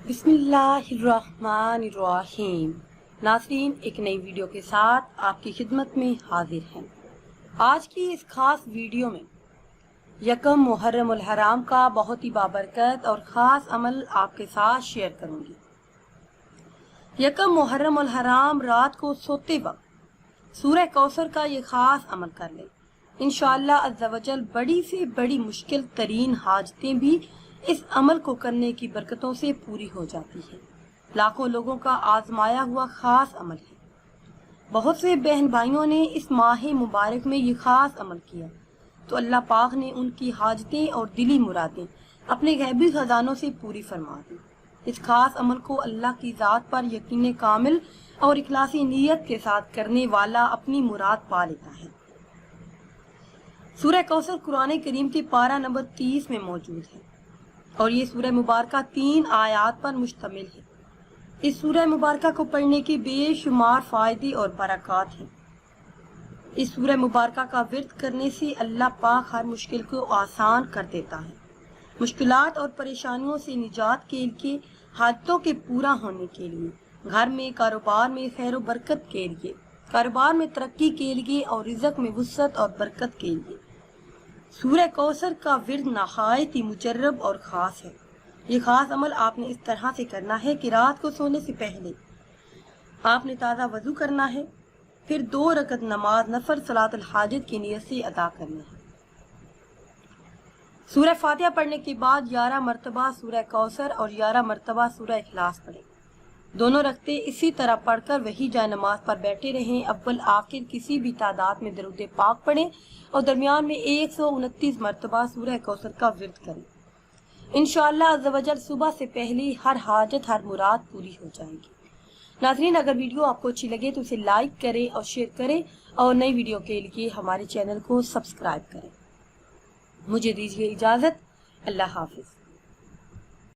بسم اللہ الرحمن الرحیم۔ ناظرین، ایک نئی ویڈیو کے ساتھ آپ کی خدمت میں حاضر ہیں۔ آج کی اس خاص ویڈیو میں یکم محرم الحرام کا بہت ہی بابرکت اور خاص عمل آپ کے ساتھ شیئر کروں گی۔ یکم محرم الحرام رات کو سوتے وقت سورہ کوثر کا یہ خاص عمل کر لیں، انشاءاللہ عز و جل بڑی سے بڑی مشکل ترین حاجتیں بھی اس عمل کو کرنے کی برکتوں سے پوری ہو جاتی ہے۔ لاکھوں لوگوں کا آزمایا ہوا خاص عمل ہے۔ بہت سے بہن بھائیوں نے اس ماہ مبارک میں یہ خاص عمل کیا تو اللہ پاک نے ان کی حاجتیں اور دلی مرادیں اپنے غیبی خزانوں سے پوری فرما دی۔ اس خاص عمل کو اللہ کی ذات پر یقین کامل اور اخلاصی نیت کے ساتھ کرنے والا اپنی مراد پا لیتا ہے۔ سورہ کوثر قرآن کریم کے پارہ نمبر 30 میں موجود ہے اور یہ سورہ مبارکہ 3 آیات پر مشتمل ہے۔ اس سورہ مبارکہ کو پڑھنے کے بے شمار فائدے اور برکات ہیں۔ اس سورہ مبارکہ کا ورد کرنے سے اللہ پاک ہر مشکل کو آسان کر دیتا ہے۔ مشکلات اور پریشانیوں سے نجات کے لیے، حاجتوں کے پورا ہونے کے لیے، گھر میں کاروبار میں خیر و برکت کے لیے، کاروبار میں ترقی کے لیے اور رزق میں وسعت اور برکت کے لیے سورہ کوثر کا ورد نہایت ہی مجرب اور خاص ہے۔ یہ خاص عمل آپ نے اس طرح سے کرنا ہے کہ رات کو سونے سے پہلے آپ نے تازہ وضو کرنا ہے، پھر 2 رکعت نماز نفل صلاۃ الحاجت کی نیت سے ادا کرنا ہے۔ سورہ فاتحہ پڑھنے کے بعد 11 مرتبہ سورہ کوثر اور 11 مرتبہ سورہ اخلاص پڑھیں۔ دونوں رکعتیں اسی طرح پڑھ کر وہی جائے نماز پر بیٹھے رہیں۔ اول آخر کسی بھی تعداد میں درود پاک پڑھیں اور درمیان میں 129 مرتبہ سورہ کوثر کا ورد کریں۔ انشاءاللہ عز و جل صبح سے پہلے ہر حاجت، ہر مراد پوری ہو جائے گی۔ ناظرین، اگر ویڈیو آپ کو اچھی لگے تو اسے لائک کریں اور شیئر کریں اور نئی ویڈیو کے لیے ہمارے چینل کو سبسکرائب کریں۔ مجھے دیجیے اجازت، اللہ حافظ۔